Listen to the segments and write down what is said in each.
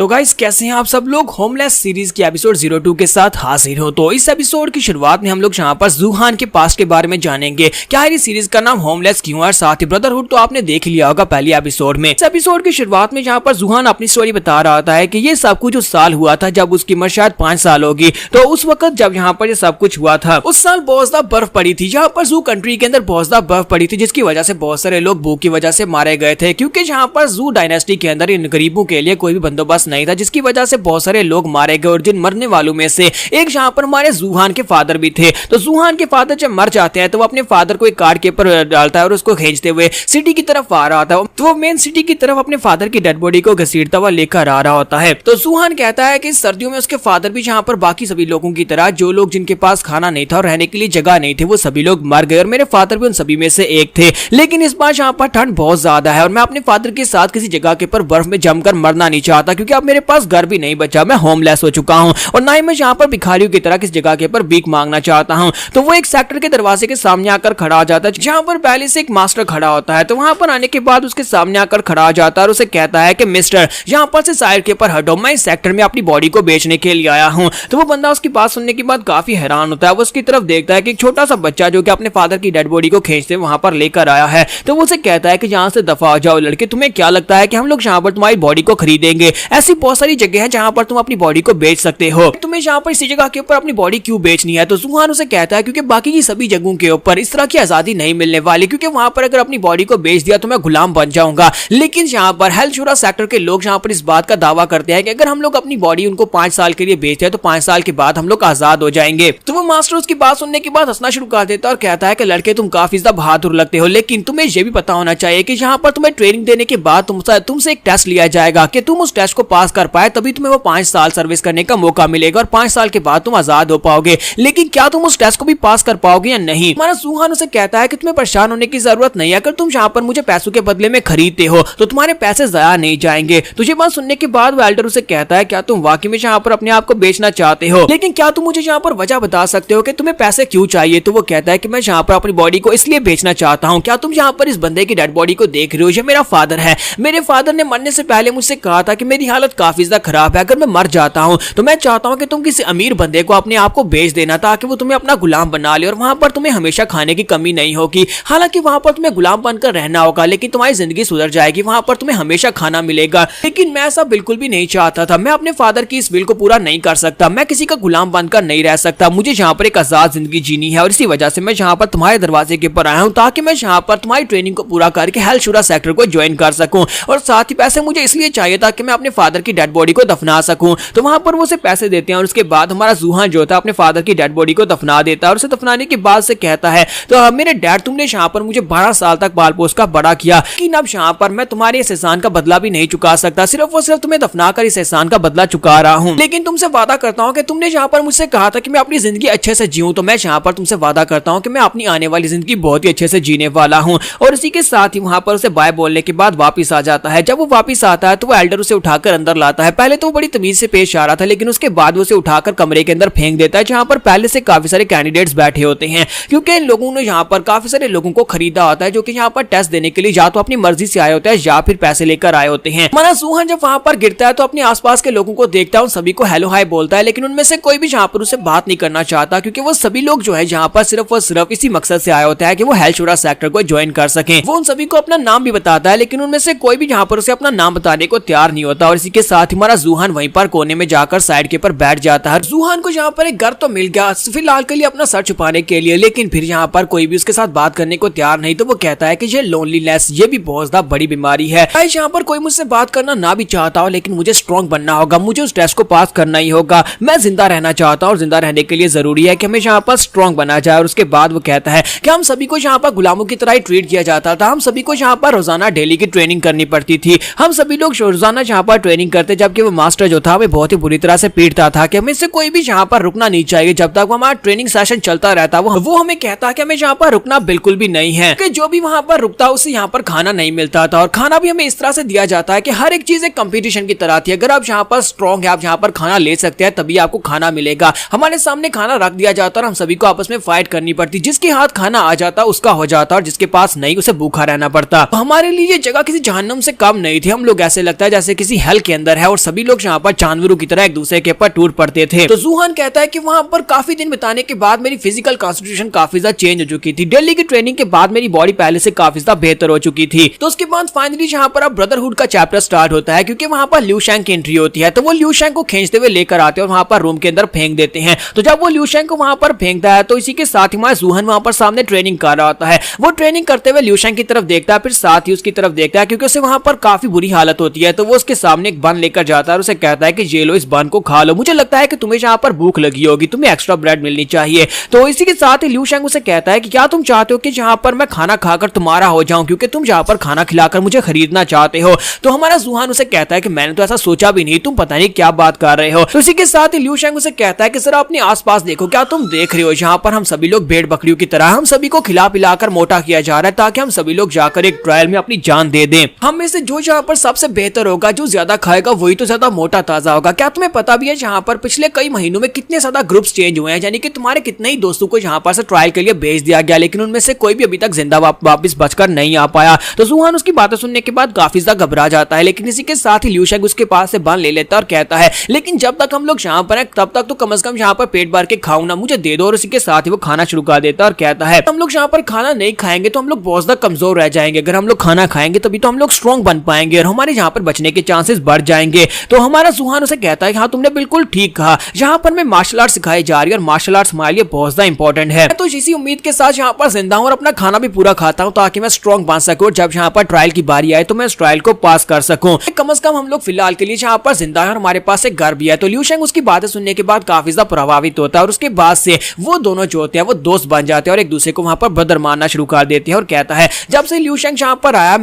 तो गाइस कैसे हैं आप सब लोग। होमलेस सीरीज की एपिसोड 02 के साथ हाजिर हो। तो इस एपिसोड की शुरुआत में हम लोग यहाँ पर जूहान के पास्ट के बारे में जानेंगे। क्या है सीरीज का नाम होमलेस क्यों है, साथ ही ब्रदरहुड तो आपने देख लिया होगा पहली एपिसोड में। इस एपिसोड की शुरुआत में यहाँ पर जूहान अपनी स्टोरी बता रहा था कि ये सब कुछ उस साल हुआ था जब उसकी उम्र शायद 5 साल होगी। तो उस वक्त जब यहाँ पर ये सब कुछ हुआ था उस साल बहुत ज्यादा बर्फ पड़ी थी। यहाँ पर जू कंट्री के अंदर बहुत ज्यादा बर्फ पड़ी थी जिसकी वजह से बहुत सारे लोग भूख की वजह से मारे गए थे, क्योंकि यहाँ पर जू डायनेस्टी के अंदर इन गरीबों के लिए कोई भी बंदोबस्त नहीं था, जिसकी वजह से बहुत सारे लोग मारे गए। और जिन मरने वालों में से एक यहाँ पर हमारे जूहान के फादर भी थे। तो जूहान के फादर जब मर जाते हैं तो वो अपने फादर को एक कार्ड के ऊपर डालता है और उसको खींचते हुए सिटी की तरफ आ रहा था। तो वो मेन सिटी की तरफ अपने फादर की डेड बॉडी को घसीटता हुआ लेकर आ रहा होता है। तो जूहान कहता है कि सर्दियों में उसके फादर भी यहाँ पर बाकी सभी लोगों की तरह, जो लोग जिनके पास खाना नहीं था और रहने के लिए जगह नहीं थे, वो सभी लोग मर गए और मेरे फादर भी उन सभी में से एक थे। लेकिन इस बार यहाँ पर ठंड बहुत ज्यादा है और मैं अपने फादर के साथ किसी जगह के ऊपर बर्फ में जमकर मरना नहीं चाहता, क्योंकि अब मेरे पास घर भी नहीं बचा, मैं होमलेस हो चुका हूँ और ना ही मैं यहाँ पर भिखारियों की तरह किस जगह के ऊपर भीख मांगना चाहता हूँ। तो वो एक सेक्टर के दरवाजे के सामने आकर खड़ा हो जाता है जहाँ पर पहले से एक मास्टर खड़ा होता है। तो वहां पर आने के बाद उसके सामने आकर खड़ा हो जाता है और उसे कहता है कि मिस्टर, यहाँ पर से साइड के ऊपर हटो, मैं इस सेक्टर में अपनी बॉडी को बेचने के लिए आया हूँ। तो वो बंदा उसकी बात सुनने के बाद काफी हैरान होता है। वो उसकी तरफ देखता है कि एक छोटा सा बच्चा जो कि अपने फादर की डेड बॉडी को खींचते वहां पर लेकर आया है। तो वो उसे कहता है कि यहाँ से दफा हो जाओ लड़के, तुम्हें क्या लगता है कि हम लोग यहाँ पर तुम्हारी बॉडी को खरीदेंगे? ऐसी बहुत सारी जगह है जहाँ पर तुम अपनी बॉडी को बेच सकते हो, तुम्हें यहाँ पर इसी जगह के ऊपर अपनी बॉडी क्यों बेचनी है? तो जूहान उसे कहता है क्योंकि बाकी की सभी जगहों के ऊपर इस तरह की आजादी नहीं मिलने वाली, क्योंकि वहां पर अगर अपनी बॉडी को बेच दिया तो मैं गुलाम बन जाऊंगा। लेकिन यहाँ पर हेल्शोरा सेक्टर के लोग यहाँ पर इस बात का दावा करते हैं कि अगर हम लोग अपनी बॉडी उनको 5 साल के लिए बेचते हैं तो 5 साल के बाद हम लोग आजाद हो जाएंगे। तो वो मास्टर उसकी बात सुनने के बाद हंसना शुरू कर देता है और कहता है कि लड़के तुम काफी ज्यादा बहादुर लगते हो, लेकिन तुम्हें यह भी पता होना चाहिए कि यहाँ पर तुम्हें ट्रेनिंग देने के बाद तुमसे एक टेस्ट लिया जाएगा कि तुम उस टेस्ट को पास कर पाए, तभी तुम्हें वो 5 साल सर्विस करने का मौका मिलेगा और 5 साल के बाद तुम आजाद हो पाओगे। लेकिन क्या तुम उस टेस्ट को भी पास कर पाओगे या नहीं? हमारा जूहान उसे कहता है कि तुम्हें परेशान होने की जरूरत नहीं है, अगर तुम यहाँ पर मुझे पैसों के बदले में खरीदते हो तो तुम्हारे पैसे जाया नहीं जाएंगे। तुझे बात सुनने के बाद वो एल्डर उसे कहता है क्या तुम वाकई में यहाँ पर अपने आप को बेचना चाहते हो? लेकिन क्या तुम मुझे यहाँ पर वजह बता सकते हो कि तुम्हें पैसे क्यों चाहिए? तो वो कहता है कि मैं यहाँ पर अपनी बॉडी को इसलिए बेचना चाहता हूँ। क्या तुम यहाँ पर इस बंदे की डेड बॉडी को देख रहे हो? ये मेरा फादर है। मेरे फादर ने मरने से पहले मुझसे कहा था कि मेरी हालत काफी ज्यादा खराब है, अगर मैं मर जाता हूँ तो मैं चाहता हूँ कि तुम किसी अमीर बंदे को अपने आप को बेच देना ताकि वो तुम्हें अपना गुलाम बना ले और वहां पर तुम्हें हमेशा खाने की कमी नहीं होगी। हालांकि वहां पर तुम्हें गुलाम बनकर रहना होगा, लेकिन तुम्हारी जिंदगी सुधर जाएगी, वहां पर तुम्हें हमेशा खाना मिलेगा। लेकिन मैं ऐसा बिल्कुल भी नहीं चाहता था। मैं अपने फादर की इस विल को पूरा नहीं कर सकता, मैं किसी का गुलाम बनकर नहीं रह सकता। मुझे यहाँ पर एक आजाद जिंदगी जीनी है और इसी वजह से मैं यहाँ पर तुम्हारे दरवाजे के ऊपर आया हूँ ताकि मैं यहाँ पर तुम्हारी ट्रेनिंग को पूरा करके हेल्शोरा सेक्टर को ज्वाइन कर सकूं। और साथ ही पैसे मुझे इसलिए चाहिए ताकि मैं अपने फादर की डेड बॉडी को दफना सकूं। तो वहां पर वो उसे पैसे देते हैं और उसके बाद हमारा जूहान जो था अपने फादर की डेड बॉडी को दफना देता है और उसे दफनाने के बाद से कहता है तो मेरे डैड, तुमने यहाँ पर मुझे 12 साल तक पाल पोस का बड़ा किया, लेकिन अब यहाँ पर मैं तुम्हारे इस एहसान का बदला भी नहीं चुका सकता, सिर्फ और सिर्फ तुम्हें दफना कर इस एहसान का बदला चुका रहा हूँ। लेकिन तुमसे वादा करता हूँ कि तुमने यहाँ पर मुझसे कहा था कि मैं अपनी जिंदगी अच्छे से जीऊं, तो मैं यहाँ पर तुमसे वादा करता हूँ कि मैं अपनी आने वाली जिंदगी बहुत ही अच्छे से जीने वाला हूँ। और इसी के साथ ही वहां पर उसे बाय बोलने के बाद वापिस आ जाता है। जब वो वापिस आता है तो वो एल्डर उसे उठाकर अंदर लाता है। पहले तो वो बड़ी तमीज से पेश आ रहा था, लेकिन उसके बाद वो उसे उठाकर कमरे के अंदर फेंक देता है जहां पर पहले से काफी सारे कैंडिडेट्स बैठे होते हैं, क्योंकि इन लोगों ने यहाँ पर काफी सारे लोगों को खरीदा होता है जो कि यहाँ पर टेस्ट देने के लिए या तो अपनी मर्जी से आए होते हैं या फिर पैसे लेकर आए होते हैं। हमारा जूहान जब वहां पर गिरता है तो अपने आसपास के लोगों को देखता है, उन सभी को हेलो हाय बोलता है, लेकिन उनमें से कोई भी यहाँ पर उसे बात नहीं करना चाहता, क्योंकि वो सभी लोग जो है यहाँ पर सिर्फ और सिर्फ इसी मकसद से आए होते हैं कि वो हेल्शोरा सेक्टर को ज्वाइन कर सके। वो उन सभी को अपना नाम भी बताता है, लेकिन उनमें से कोई भी यहाँ पर उसे अपना नाम बताने को तैयार नहीं होता। और इसी के साथ हमारा जूहान वहीं पर कोने में जाकर साइड के ऊपर बैठ जाता है। जूहान को यहाँ पर एक घर तो मिल गया फिलहाल के लिए अपना सर छुपाने के लिए, लेकिन फिर यहाँ पर कोई भी उसके साथ बात करने को तैयार नहीं। तो वो कहता है कि ये लोनलीनेस ये भी बहुत ज्यादा बड़ी बीमारी है। यहाँ पर कोई मुझसे बात करना ना भी चाहता हो, लेकिन मुझे स्ट्रॉन्ग बनना होगा, मुझे उस टेस्ट को पास करना ही होगा। मैं जिंदा रहना चाहता हूँ और जिंदा रहने के लिए जरूरी है कि हमें यहाँ पर स्ट्रॉन्ग बना जाए। और उसके बाद वो कहता है कि हम सभी को यहाँ पर गुलामों की तरह ही ट्रीट किया जाता था, हम सभी को यहाँ पर रोजाना डेली की ट्रेनिंग करनी पड़ती थी, हम सभी लोग रोजाना यहाँ पर ट्रेनिंग करते, जबकि वो मास्टर जो था हमें बहुत ही बुरी तरह से पीटता था कि हमें से कोई भी यहाँ पर रुकना नहीं चाहिए जब तक हमारा ट्रेनिंग सेशन चलता रहता। वो हमें कहता कि हमें यहाँ पर रुकना बिल्कुल भी नहीं है, कि जो भी वहाँ पर रुकता उसे यहाँ पर खाना नहीं मिलता था। और खाना भी हमें इस तरह से दिया जाता है कि हर एक चीज एक कंपटीशन की तरह थी, अगर आप यहाँ पर स्ट्रॉन्ग है, आप यहाँ पर खाना ले सकते हैं, तभी आपको खाना मिलेगा। हमारे सामने खाना रख दिया जाता और हम सभी को आपस में फाइट करनी पड़ती, जिसके हाथ खाना आ जाता उसका हो जाता और जिसके पास नहीं उसे भूखा रहना पड़ता। हमारे लिए ये जगह किसी जहन्नुम से कम नहीं थी, हम लोग ऐसे लगता है जैसे किसी हेल के अंदर है और सभी लोग यहाँ पर जानवरों की तरह एक दूसरे के ऊपर टूट पड़ते थे। तो जूहान कहता है कि वहां पर काफी दिन बिताने के बाद मेरी फिजिकल कॉन्स्टिट्यूशन काफी ज्यादा चेंज हो चुकी थी। दिल्ली की ट्रेनिंग के बाद मेरी बॉडी पहले से काफी ज्यादा बेहतर हो चुकी थी। तो उसके बाद फाइनली यहाँ पर अब ब्रदरहुड का चैप्टर स्टार्ट होता है, क्योंकि वहां पर लिू शैंग की एंट्री होती है। तो वो लिू शैंग को खींचते हुए लेकर आते हैं और वहां पर रूम के अंदर फेंक देते हैं। तो जब वो लिू शैंग को वहां पर फेंकता है तो इसी के साथ ही हमारा जूहान वहां पर सामने ट्रेनिंग कर रहा होता है। वो ट्रेनिंग करते हुए लिू शैंग की तरफ देखता है, फिर साथ ही उसकी तरफ देखता है, क्योंकि उसे वहां पर काफी बुरी हालत होती है। तो वो उसके सामने एक बन लेकर जाता है और उसे कहता है कि ये लो, इस बन को खा लो, मुझे लगता है कि तुम्हें यहाँ पर भूख लगी होगी, तुम्हें एक्स्ट्रा ब्रेड मिलनी चाहिए। तो इसी के साथ ही लिू शैंग उसे कहता है कि क्या तुम चाहते हो कि यहाँ पर मैं खाना खाकर तुम्हारा हो जाऊं, क्योंकि तुम यहाँ पर खाना खिलाकर मुझे खरीदना चाहते हो। तो हमारा जूहान उसे कहता है कि मैंने तो ऐसा सोचा भी नहीं, तुम पता नहीं क्या बात कर रहे हो। तो इसी के साथ ही लिू शैंग उसे कहता है कि जरा अपने आसपास देखो, क्या तुम देख रहे हो यहाँ पर हम सभी लोग भेड़ बकरियों की तरह हम सभी को खिला पिलाकर मोटा किया जा रहा है, ताकि हम सभी लोग जाकर एक ट्रायल में अपनी जान दे दें। हम में से जो यहाँ पर सबसे बेहतर होगा, जो ज्यादा खाएगा वही तो ज्यादा मोटा ताजा होगा। क्या तुम्हें पता भी है यहाँ पर पिछले कई महीनों में कितने ज्यादा ग्रुप्स चेंज हुए हैं, यानी कि तुम्हारे कितने ही दोस्तों को यहाँ पर से ट्रायल के लिए भेज दिया गया, लेकिन उनमें से कोई भी अभी तक जिंदा वापस बचकर नहीं आ पाया। तो जूहान उसकी बातें सुनने के बाद काफी ज्यादा घबरा जाता है, लेकिन इसी के साथ ही लिू शैंग उसके पास से बन ले लेता है और कहता है लेकिन जब तक हम लोग यहाँ पर हैं तब तक तो कम से कम यहाँ पर पेट भर के खाओ ना, मुझे दे दो। और इसी के साथ ही वो खाना शुरू कर देता है और कहता है हम लोग यहाँ पर खाना नहीं खाएंगे तो हम लोग बहुत ज्यादा कमजोर रह जाएंगे, अगर हम लोग खाना खाएंगे तभी तो हम लोग स्ट्रॉन्ग बन पाएंगे और हमारे यहाँ पर बचने के चांसेस बढ़ जाएंगे। तो हमारा जूहान उसे कहता है कि हाँ तुमने बिल्कुल ठीक कहा, यहाँ पर मैं मार्शल आर्ट सिखाई जा रही है और मार्शल आर्ट्स हमारे लिए बहुत ज्यादा इंपॉर्टेंट है। तो इसी उम्मीद के साथ यहाँ पर जिंदा हूँ और अपना खाना भी पूरा खाता हूँ, ताकि मैं स्ट्रॉन्ग बन सकूँ और जब यहाँ पर ट्रायल की बारी आए तो मैं इस ट्रायल को पास कर सकूँ। कम से कम हम लोग फिलहाल के लिए यहाँ पर जिंदा है और हमारे पास एक घर भी है। तो लिू शैंग उसकी बातें सुनने के बाद काफी ज्यादा प्रभावित होता है और उसके बाद से वो दोनों जो होते हैं वो दोस्त बन जाते हैं और एक दूसरे को वहां पर ब्रदर मानना शुरू कर देते हैं। और कहता है जब से लिू शैंग यहाँ पर आया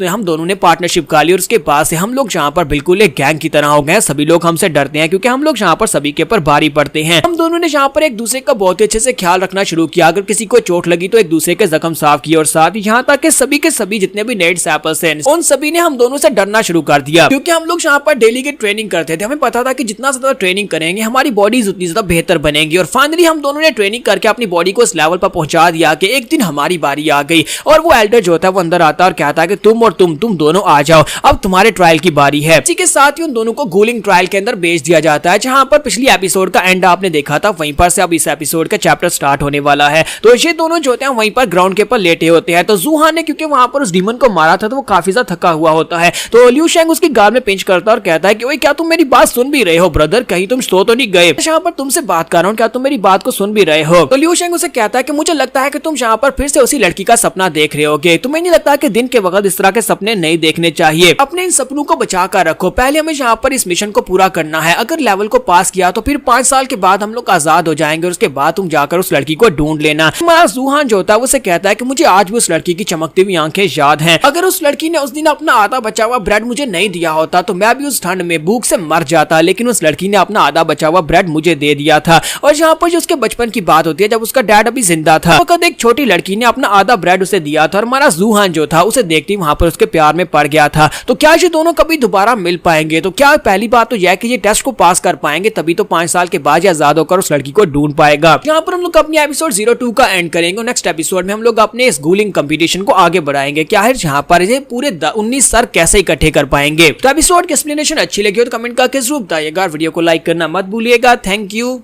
हम दोनों ने पार्टनरशिप कर ली और उसके बाद से हम लोग यहाँ पर बिल्कुल एक गैंग की तरह हो गए। सभी लोग हमसे डरते हैं क्योंकि हम लोग यहाँ पर सभी के ऊपर भारी पड़ते हैं। हम दोनों ने यहाँ पर एक दूसरे का बहुत ही अच्छे से ख्याल रखना शुरू किया, अगर किसी को चोट लगी तो एक दूसरे के जख्म साफ किए और साथ ही यहाँ तक के सभी जितने भी नेट सैपल्स हैं उन सभी ने हम दोनों से डरना शुरू कर दिया, क्योंकि हम लोग यहाँ पर डेली की ट्रेनिंग करते थे। हमें पता था कि जितना ज्यादा ट्रेनिंग करेंगे हमारी बॉडीज उतनी ज्यादा बेहतर बनेगी। और फाइनली हम दोनों ने ट्रेनिंग करके अपनी बॉडी को इस लेवल पर पहुंचा दिया कि एक दिन हमारी बारी आ गई और वो एल्डर जो था वो अंदर आता और कहता है कि तुम और तुम दोनों आ जाओ, अब तुम्हारे ट्रायल की बारी है। इसी के साथ ही उन दोनों को गूलिंग ट्रायल के अंदर भेज दिया जाता है, जहां पर पिछली एपिसोड का एंड आपने देखा था, वहीं पर से अब इस एपिसोड का चैप्टर स्टार्ट होने वाला है। तो ये दोनों जो होते हैं वहीं पर ग्राउंड के ऊपर लेटे होते हैं। तो जूहान ने क्योंकि वहां पर उस डीमन को मारा था तो वो काफी ज्यादा थका हुआ होता है। तो लिू शैंग उसकी गाल में पिंच करता और कहता है कि ओए क्या तुम मेरी बात सुन भी रहे हो ब्रदर, कहीं तुम सो तो नहीं गए, यहाँ पर तुमसे बात कर रहा हूँ, क्या तुम मेरी बात को सुन भी रहे हो। तो लिू शैंग उसे कहता है कि मुझे लगता है कि तुम यहाँ पर फिर से उसी लड़की का सपना देख रहे होगे, तुम्हें नहीं लगता कि दिन के वक्त इस तरह के सपने नहीं देखने चाहिए, अपने इन सपनों को बचा कर रखो। पहले हमें यहाँ पर इस मिशन को पूरा करना है, अगर लेवल को पास किया तो फिर 5 साल के बाद हम लोग आजाद हो जाएंगे और उसके बाद तुम जाकर उस लड़की को ढूंढ लेना। हमारा जूहान जो होता है उसे कहता है कि मुझे आज भी उस लड़की की चमकती हुई आंखें याद हैं, अगर उस लड़की ने उस दिन अपना आधा बचा हुआ ब्रेड मुझे नहीं दिया होता तो मैं भी उस ठंड में भूख से मर जाता, लेकिन उस लड़की ने अपना आधा बचा हुआ ब्रेड मुझे दे दिया था। और यहाँ पर जो उसके बचपन की बात होती है, जब उसका डैड अभी जिंदा था, वक्त एक छोटी लड़की ने अपना आधा ब्रेड उसे दिया था और हमारा जूहान जो था उसे देखते ही वहां पर उसके प्यार में पड़ गया था। तो क्या ये दोनों कभी दोबारा मिल पाएंगे? तो क्या पहली बात तो यह कि ये टेस्ट को पास कर पाएंगे, तभी तो 5 साल के बाद आजाद होकर उस लड़की को ढूंढ पाएगा। यहाँ पर हम लोग अपनी एपिसोड 02 का एंड करेंगे। नेक्स्ट एपिसोड में हम लोग अपने इस गूलिंग कंपटीशन को आगे बढ़ाएंगे, क्या है यहाँ पर ये पूरे 19 सर कैसे इकट्ठे कर पाएंगे। तो एपिसोड की एक्सप्लेनेशन अच्छी लगी हो तो कमेंट करके जरूर बताइएगा, वीडियो को लाइक करना मत भूलिएगा। Thank you.